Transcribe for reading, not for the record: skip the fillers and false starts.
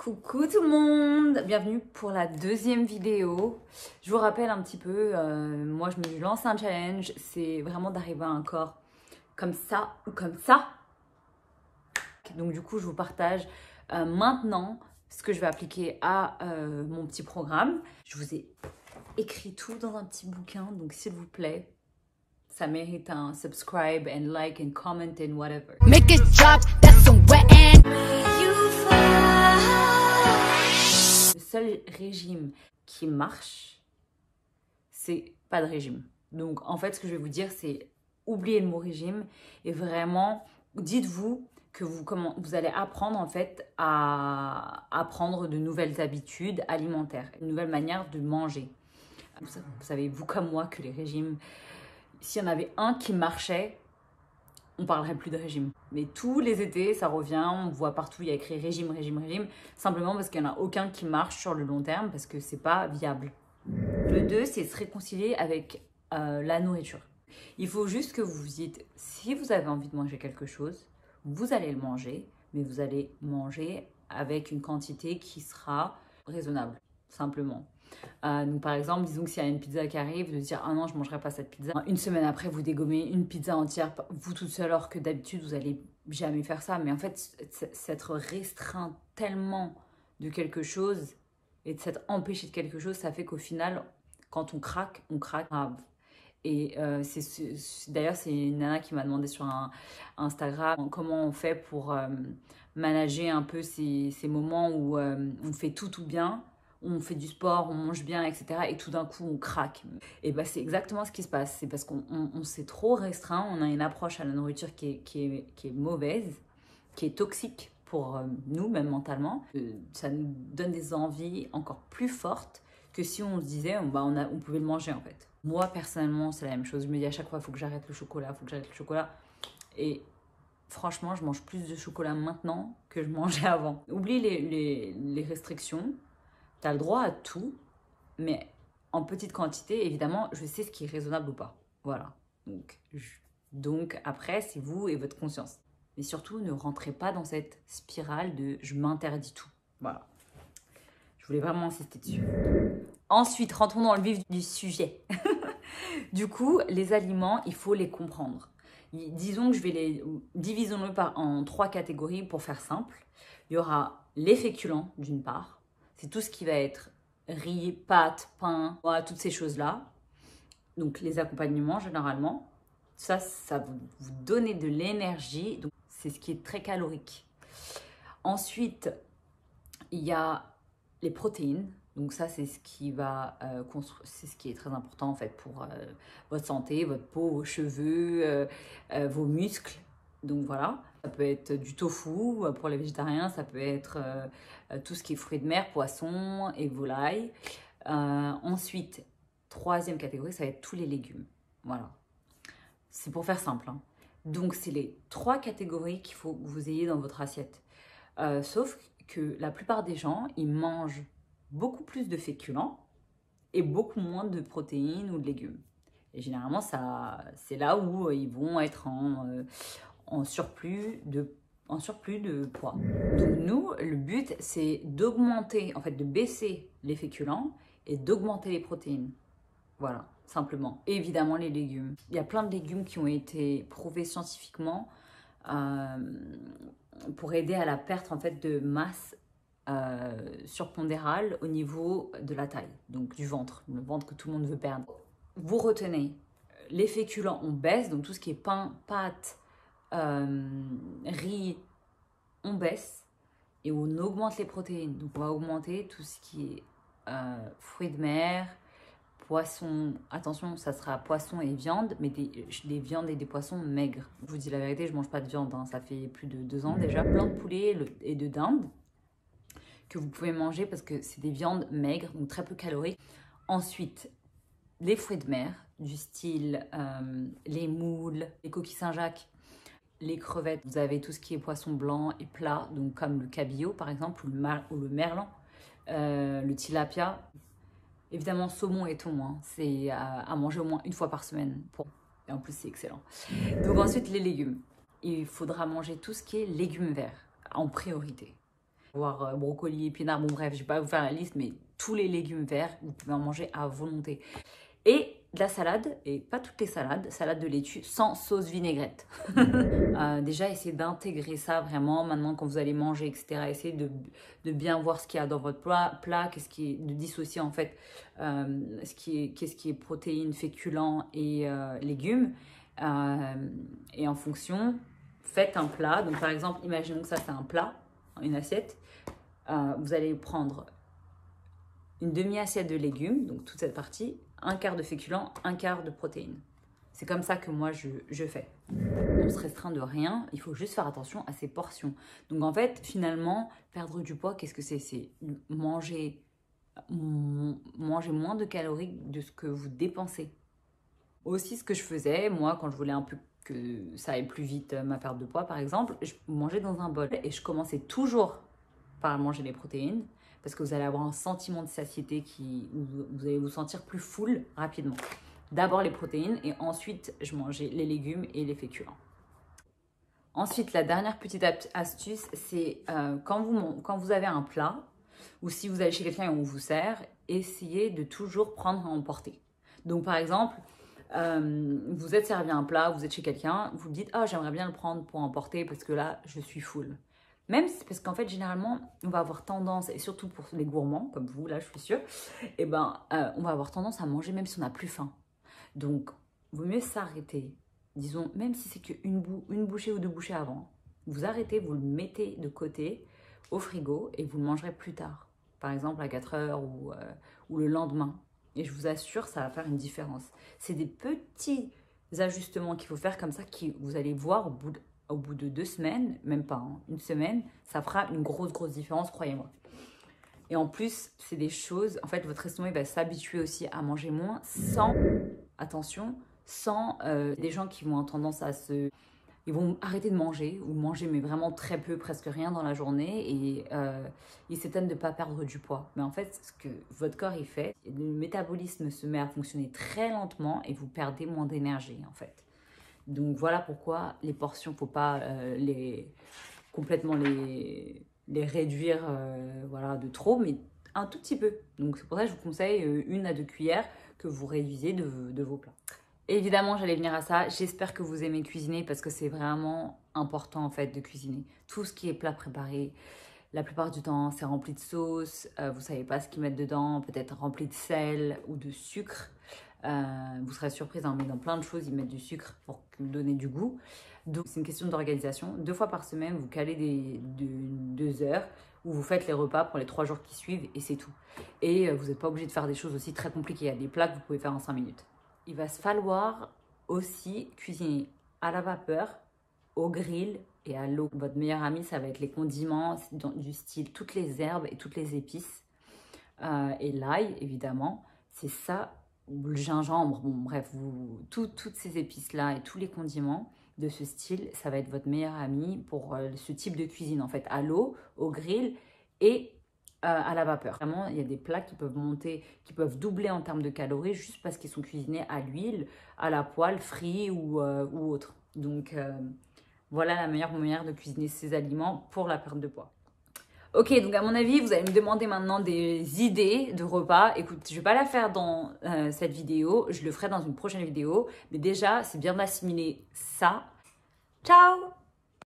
Coucou tout le monde, bienvenue pour la deuxième vidéo. Je vous rappelle un petit peu, moi je me lance un challenge, c'est vraiment d'arriver à un corps comme ça ou comme ça. Donc du coup je vous partage maintenant ce que je vais appliquer à mon petit programme. Je vous ai écrit tout dans un petit bouquin, donc s'il vous plaît, ça mérite un subscribe and like and comment and whatever. Make it drop, that's some wet and Le seul régime qui marche, c'est pas de régime. Donc en fait, ce que je vais vous dire, c'est oubliez le mot régime et vraiment, dites-vous que vous allez apprendre en fait à apprendre de nouvelles habitudes alimentaires, une nouvelle manière de manger. Vous savez, vous comme moi, que les régimes, s'il y en avait un qui marchait, on parlerait plus de régime. Mais tous les étés, ça revient, on voit partout, il y a écrit régime, régime, régime, simplement parce qu'il n'y en a aucun qui marche sur le long terme, parce que c'est pas viable. Le 2, c'est se réconcilier avec la nourriture. Il faut juste que vous vous dites, si vous avez envie de manger quelque chose, vous allez le manger, mais vous allez manger avec une quantité qui sera raisonnable, simplement. Donc par exemple, disons que s'il y a une pizza qui arrive, de dire ah non, je ne mangerai pas cette pizza. Une semaine après, vous dégommez une pizza entière, vous toute seule, alors que d'habitude, vous n'allez jamais faire ça. Mais en fait, s'être restreint tellement de quelque chose et de s'être empêché de quelque chose, ça fait qu'au final, quand on craque grave. Et d'ailleurs, c'est une nana qui m'a demandé sur Instagram comment on fait pour manager un peu ces moments où on fait tout bien. On fait du sport, on mange bien, etc. Et tout d'un coup, on craque. Et bah, c'est exactement ce qui se passe. C'est parce qu'on s'est trop restreint. On a une approche à la nourriture qui est mauvaise, qui est toxique pour nous, même mentalement. Ça nous donne des envies encore plus fortes que si on se disait on pouvait le manger, en fait. Moi, personnellement, c'est la même chose. Je me dis à chaque fois, il faut que j'arrête le chocolat, il faut que j'arrête le chocolat. Et franchement, je mange plus de chocolat maintenant que je mangeais avant. Oublie les restrictions. Tu as le droit à tout, mais en petite quantité, évidemment, je sais ce qui est raisonnable ou pas. Voilà. Donc après, c'est vous et votre conscience. Mais surtout, ne rentrez pas dans cette spirale de « je m'interdis tout ». Voilà. Je voulais vraiment insister dessus. Ensuite, rentrons dans le vif du sujet. Du coup, les aliments, il faut les comprendre. Disons que divisons-le en 3 catégories pour faire simple. Il y aura les féculents, d'une part. C'est tout ce qui va être riz, pâtes, pain, voilà, toutes ces choses-là. Donc, les accompagnements, généralement. Ça va vous donner de l'énergie. Donc, c'est ce qui est très calorique. Ensuite, il y a les protéines. Donc, ça, c'est ce qui c'est ce qui est très important, en fait, pour votre santé, votre peau, vos cheveux, vos muscles. Donc, voilà. Ça peut être du tofu pour les végétariens, ça peut être tout ce qui est fruits de mer, poissons et volailles. Ensuite, 3e catégorie, ça va être tous les légumes. Voilà. C'est pour faire simple, hein. Donc, c'est les 3 catégories qu'il faut que vous ayez dans votre assiette. Sauf que la plupart des gens, ils mangent beaucoup plus de féculents et beaucoup moins de protéines ou de légumes. Et généralement, c'est là où ils vont être en surplus de poids. Donc nous, le but, c'est d'augmenter, en fait, de baisser les féculents et d'augmenter les protéines. Voilà, simplement. Et évidemment, les légumes. Il y a plein de légumes qui ont été prouvés scientifiquement pour aider à la perte, en fait, de masse surpondérale au niveau de la taille, donc du ventre, le ventre que tout le monde veut perdre. Vous retenez, les féculents, on baisse, donc tout ce qui est pain, pâtes, riz, on baisse et on augmente les protéines. Donc on va augmenter tout ce qui est fruits de mer, poissons. Attention, ça sera poisson et viande, mais des viandes et des poissons maigres. Je vous dis la vérité, je mange pas de viande, hein. Ça fait plus de 2 ans déjà. Plein de poulet et de dinde que vous pouvez manger parce que c'est des viandes maigres, donc très peu caloriques. Ensuite, les fruits de mer, du style les moules, les coquilles Saint-Jacques, les crevettes. Vous avez tout ce qui est poisson blanc et plat, donc comme le cabillaud par exemple, ou le merlan, le tilapia. Évidemment, saumon et thon, hein, c'est à manger au moins 1 fois par semaine. Et en plus, c'est excellent. Donc ensuite, les légumes. Il faudra manger tout ce qui est légumes verts en priorité. Voir brocoli, épinards, bon bref, je vais pas vous faire la liste, mais tous les légumes verts, vous pouvez en manger à volonté. Et de la salade, et pas toutes les salades, salade de laitue sans sauce vinaigrette. Déjà, essayez d'intégrer ça vraiment, maintenant quand vous allez manger, etc. Essayez de bien voir ce qu'il y a dans votre plat, qu'est-ce qui est, de dissocier en fait qu'est-ce qui est protéines, féculents et légumes. Et en fonction, faites un plat. Donc par exemple, imaginons que ça c'est un plat, une assiette. Vous allez prendre une demi-assiette de légumes, donc toute cette partie, un quart de féculents, un quart de protéines. C'est comme ça que moi je fais. On se restreint de rien, il faut juste faire attention à ces portions. Donc en fait, finalement, perdre du poids, qu'est-ce que c'est? C'est manger moins de calories de ce que vous dépensez. Aussi, ce que je faisais, moi, quand je voulais un peu que ça aille plus vite, ma perte de poids par exemple, je mangeais dans un bol et je commençais toujours par manger les protéines, parce que vous allez avoir un sentiment de satiété où vous allez vous sentir plus full rapidement. D'abord les protéines et ensuite je mangeais les légumes et les féculents. Ensuite, la dernière petite astuce, c'est quand vous avez un plat ou si vous allez chez quelqu'un et on vous sert, essayez de toujours prendre à emporter. Donc par exemple, vous êtes servi un plat, vous êtes chez quelqu'un, vous dites « Ah, j'aimerais bien le prendre pour emporter parce que là, je suis full ». Même parce qu'en fait, généralement, on va avoir tendance, et surtout pour les gourmands, comme vous, là, je suis sûre, on va avoir tendance à manger même si on n'a plus faim. Donc, il vaut mieux s'arrêter, disons, même si c'est qu'une bouchée ou 2 bouchées avant. Vous arrêtez, vous le mettez de côté au frigo et vous le mangerez plus tard. Par exemple, à 4 heures ou le lendemain. Et je vous assure, ça va faire une différence. C'est des petits ajustements qu'il faut faire comme ça, vous allez voir au bout de 2 semaines, même pas, hein, 1 semaine, ça fera une grosse différence, croyez-moi. Et en plus, c'est des choses, en fait, votre estomac va s'habituer aussi à manger moins sans, attention, sans des gens qui vont avoir tendance ils vont arrêter de manger ou manger mais vraiment très peu, presque rien dans la journée et ils s'étonnent de ne pas perdre du poids. Mais en fait, ce que votre corps il fait, le métabolisme se met à fonctionner très lentement et vous perdez moins d'énergie en fait. Donc voilà pourquoi les portions, faut pas complètement les réduire voilà, de trop, mais un tout petit peu. Donc c'est pour ça que je vous conseille 1 à 2 cuillères que vous réduisez de vos plats. Évidemment, j'allais venir à ça. J'espère que vous aimez cuisiner parce que c'est vraiment important en fait de cuisiner. Tout ce qui est plat préparé, la plupart du temps, c'est rempli de sauce. Vous savez pas ce qu'ils mettent dedans, peut-être rempli de sel ou de sucre. Vous serez surprise, hein, mais dans plein de choses, ils mettent du sucre pour donner du goût. Donc, c'est une question d'organisation. 2 fois par semaine, vous calez 2 heures où vous faites les repas pour les 3 jours qui suivent et c'est tout. Et vous n'êtes pas obligé de faire des choses aussi très compliquées. Il y a des plats que vous pouvez faire en 5 minutes. Il va se falloir aussi cuisiner à la vapeur, au grill et à l'eau. Votre meilleur ami, ça va être les condiments du style toutes les herbes et toutes les épices. Et l'ail, évidemment, c'est ça. Le gingembre, bon bref, toutes ces épices-là et tous les condiments de ce style, ça va être votre meilleur ami pour ce type de cuisine en fait, à l'eau, au grill et à la vapeur. Vraiment, il y a des plats qui peuvent monter, qui peuvent doubler en termes de calories juste parce qu'ils sont cuisinés à l'huile, à la poêle, frits ou autre. Donc voilà la meilleure manière de cuisiner ces aliments pour la perte de poids. Ok, donc à mon avis, vous allez me demander maintenant des idées de repas. Écoute, je ne vais pas la faire dans cette vidéo, je le ferai dans une prochaine vidéo. Mais déjà, c'est bien d'assimiler ça. Ciao!